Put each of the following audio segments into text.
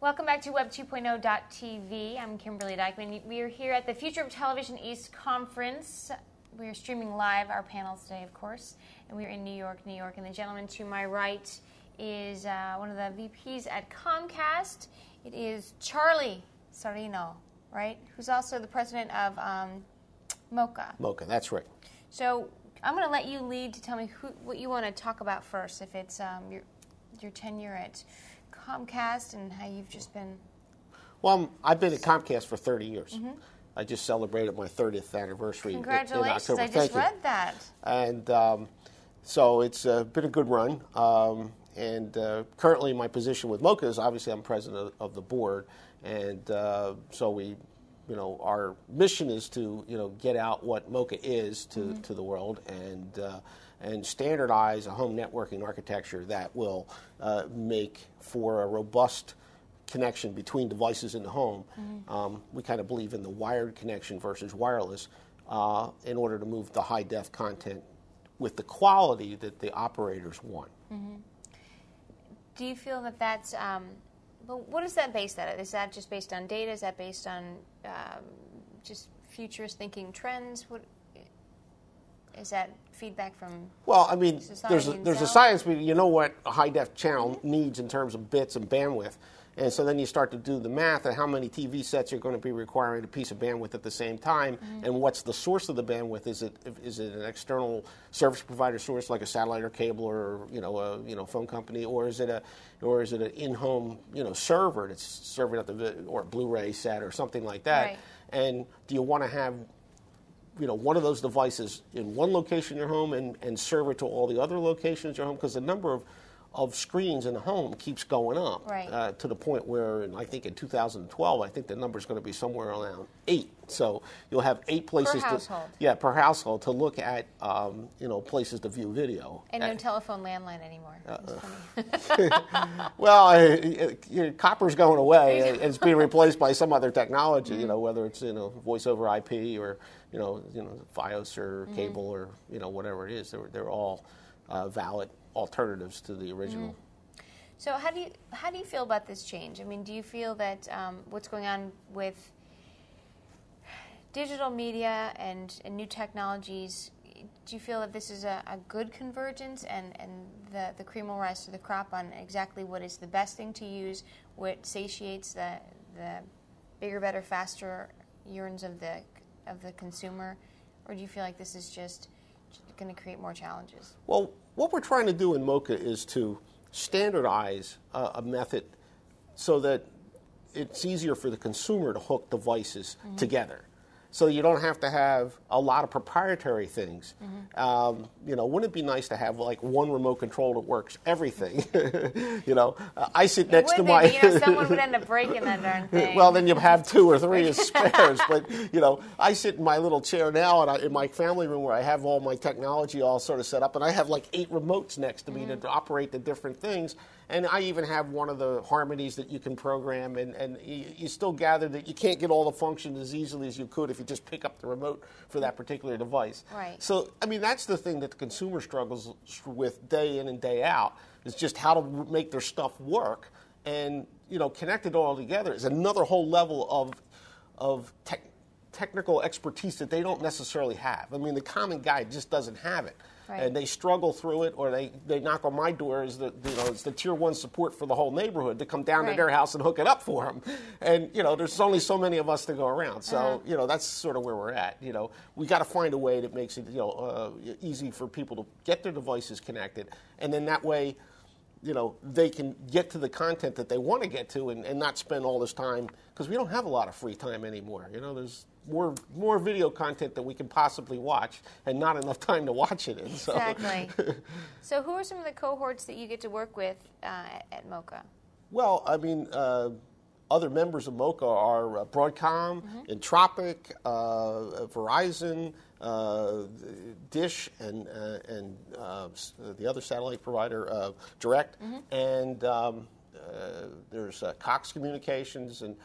Welcome back to Web 2.0.tv. I'm Kimberly Dykeman. We are here at the Future of Television East Conference. We are streaming live our panels today, of course, and we're in New York. And the gentleman to my right is one of the VPs at Comcast. It is Charlie Cerino, right? Who's also the president of MoCA. MoCA, that's right. So I'm going to let you lead to tell me what you want to talk about first, if it's your tenure at Comcast and how you've just been... Well, I've been at Comcast for 30 years. Mm-hmm. I just celebrated my 30th anniversary Congratulations, in October. I just read that. And so it's been a good run. Currently my position with MoCA is obviously I'm president of the board. And so we, our mission is to, get out what MoCA is to the world and standardize a home networking architecture that will make for a robust connection between devices in the home. Mm-hmm. We kind of believe in the wired connection versus wireless in order to move the high-def content with the quality that the operators want. Mm-hmm. Do you feel that that's... but what is that based on? Is that just based on data? Is that based on just futurist thinking trends? What is that feedback from? Well, I mean, there's a science, but you know what a high-def channel needs in terms of bits and bandwidth. And so then you start to do the math of how many TV sets you're going to be requiring a piece of bandwidth at the same time, and what's the source of the bandwidth? Is it an external service provider source like a satellite or cable or a phone company, or is it an in-home server that's serving up or a Blu-ray set or something like that? Right. And do you want to have one of those devices in one location in your home and serve it to all the other locations in your home? Because the number of screens in the home keeps going up, right, to the point where, I think in 2012, I think the number is going to be somewhere around 8. So you'll have 8 places per household to look at, places to view video. And no telephone landline anymore. Well, copper's going away. It's being replaced by some other technology. Whether it's voice over IP or Fios or cable or whatever it is. They're all valid alternatives to the original. So how do you feel about this change? I mean, do you feel that what's going on with digital media and new technologies, do you feel that this is a good convergence and the cream will rise to the crop on exactly what is the best thing to use, what satiates the bigger, better, faster yearns of the consumer? Or do you feel like this is just going to create more challenges? Well, what we're trying to do in MoCA is to standardize a method so that it's easier for the consumer to hook devices together. So you don't have to have a lot of proprietary things. Wouldn't it be nice to have like one remote control that works everything? I sit next to my... someone would end up breaking that darn thing. Well, then you have 2 or 3 as spares. But, I sit in my little chair now in my family room where I have all my technology all sort of set up, and I have like 8 remotes next to me to operate the different things. And I even have one of the harmonies that you can program, and you still gather that you can't get all the functions as easily as you could if you just pick up the remote for that particular device. Right. So, I mean, that's the thing that the consumer struggles with day in and day out, is just how to make their stuff work. And, connect it all together is another whole level of technical expertise that they don't necessarily have. I mean, the common guy just doesn't have it. Right. And they struggle through it, or they knock on my door as it's the tier 1 support for the whole neighborhood to come down to their house and hook it up for them. And there's only so many of us to go around, so that's sort of where we're at. We got to find a way that makes it easy for people to get their devices connected, and then that way, they can get to the content that they want to get to and not spend all this time, because we don't have a lot of free time anymore. There's more video content that we can possibly watch and not enough time to watch it in. So. Exactly. So who are some of the cohorts that you get to work with at MoCA? Well, I mean, other members of MoCA are Broadcom, Entropic, Verizon, Dish, and the other satellite provider, Direct, and there's Cox Communications, and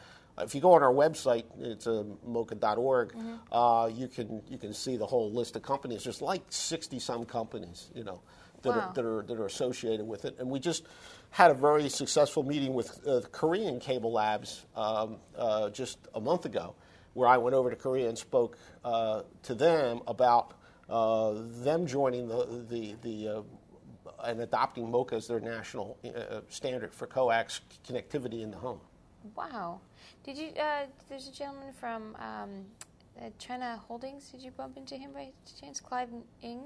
if you go on our website, it's moca.org, you can see the whole list of companies. There's like 60-some companies, Wow. that are associated with it. And we just had a very successful meeting with Korean Cable Labs just a month ago, where I went over to Korea and spoke to them about them joining and adopting MoCA as their national standard for coax connectivity in the home. Wow. Did you? There's a gentleman from China Holdings. Did you bump into him by chance, Clive Ng?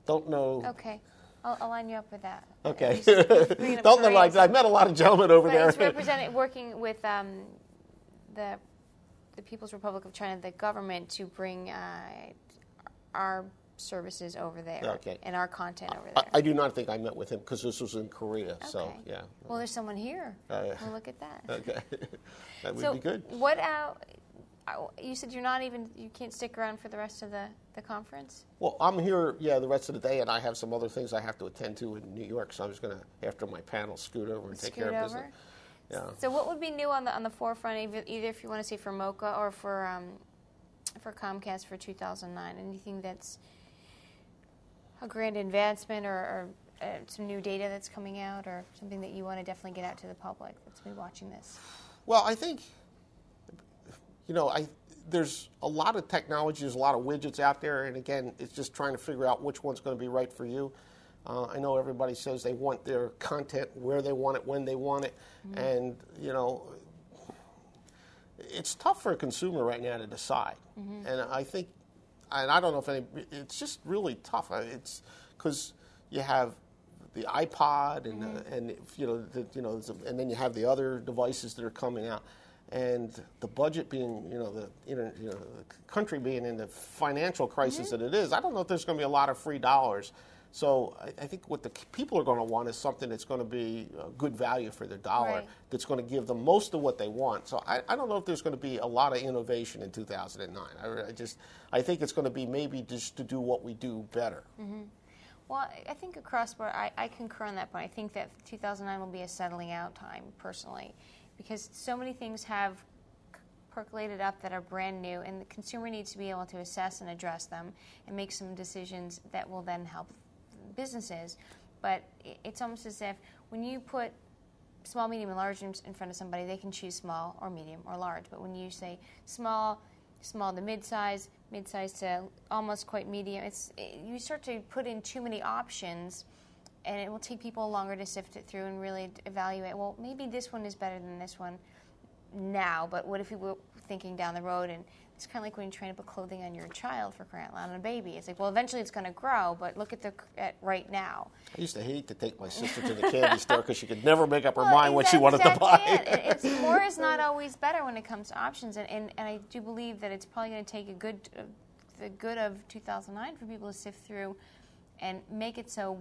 Don't know. Okay. I'll line you up with that. Okay. Don't Don't know like that. I've met a lot of gentlemen over there. He's working with the People's Republic of China, the government, to bring our services over there, okay, and our content over there. I do not think I met with him because this was in Korea. Okay. So yeah. Well, there's someone here. Well, look at that. Okay, that would be good. What? You said you can't stick around for the rest of the conference? Well, I'm here, the rest of the day, and I have some other things I have to attend to in New York, so I'm just going to, after my panel, scoot over and take care of business. Yeah. So what would be new on the forefront, either if you want to say for MoCA or for Comcast for 2009? Anything that's a grand advancement or some new data that's coming out, or something that you want to definitely get out to the public that's been watching this? Well, I think, there's a lot of technology, there's a lot of widgets out there, and again, it's just trying to figure out which one's going to be right for you. I know everybody says they want their content where they want it, when they want it, and, it's tough for a consumer right now to decide. And I think, and I don't know if it's just really tough. It's because you have the iPod and then you have the other devices that are coming out. And the budget being, the country being in the financial crisis that it is, I don't know if there's going to be a lot of free dollars. So I think what the people are going to want is something that's going to be a good value for their dollar, that's going to give them most of what they want. So I don't know if there's going to be a lot of innovation in 2009. I think it's going to be maybe just to do what we do better. Well, I think across board, I concur on that point. I think that 2009 will be a settling out time, personally, because so many things have percolated up that are brand new, and the consumer needs to be able to assess and address them and make some decisions that will then help businesses. But it's almost as if when you put small, medium, and large in front of somebody, they can choose small or medium or large. But when you say small to mid-size, mid-size to almost quite medium, you start to put in too many options, and it will take people longer to sift it through and really evaluate, well, maybe this one is better than this one now, but what if we were thinking down the road? And it's kind of like when you train to put clothing on your child, for crying out loud, on a baby. It's like, well, eventually it's going to grow, but look at right now. I used to hate to take my sister to the candy store because she could never make up her mind what she wanted to buy. It's more is not always better when it comes to options, and I do believe that it's probably going to take the good of 2009 for people to sift through and make it so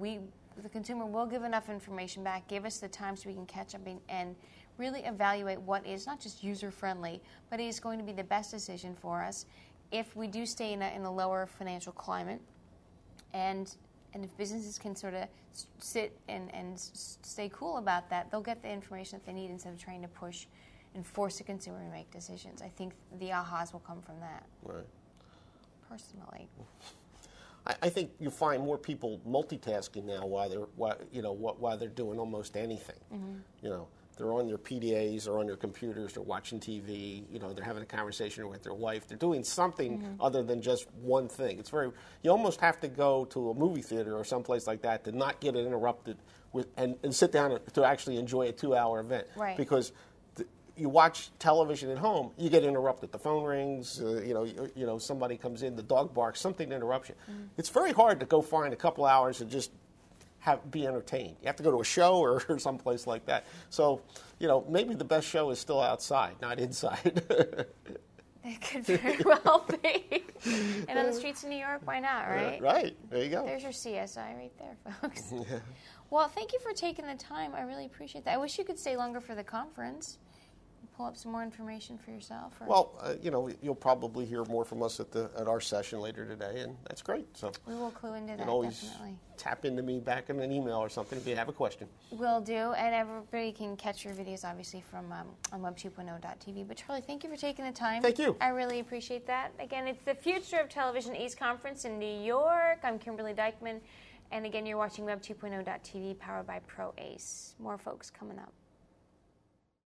the consumer will give enough information back, give us the time so we can catch up and really evaluate what is not just user-friendly, but is going to be the best decision for us if we do stay in a lower financial climate, and if businesses can sort of sit and stay cool about that, they'll get the information that they need instead of trying to push and force the consumer to make decisions. I think the ahas will come from that. Right. Personally. I think you find more people multitasking now while they're doing almost anything. They're on their PDAs or on their computers, they're watching TV, they're having a conversation with their wife. They're doing something other than just one thing. You almost have to go to a movie theater or someplace like that to not get it interrupted and sit down to actually enjoy a 2-hour event. Right. Because you watch television at home, you get interrupted. The phone rings, somebody comes in, the dog barks, something interrupts you. It's very hard to go find a couple hours and just be entertained. You have to go to a show or someplace like that. So, maybe the best show is still outside, not inside. It could very well be. And on the streets of New York, why not, right? Right. There you go. There's your CSI right there, folks. Well, thank you for taking the time. I really appreciate that. I wish you could stay longer for the conference. pull up some more information for yourself? Or? Well, you'll probably hear more from us at our session later today, and that's great. So we will clue into that, always definitely. Tap into me back in an email or something if you have a question. Will do, and everybody can catch your videos, obviously, from on web2.0.tv. But Charlie, thank you for taking the time. Thank you. I really appreciate that. Again, it's the Future of Television East Conference in New York. I'm Kimberly Dykman, and again, you're watching web2.0.tv, powered by ProAce. More folks coming up.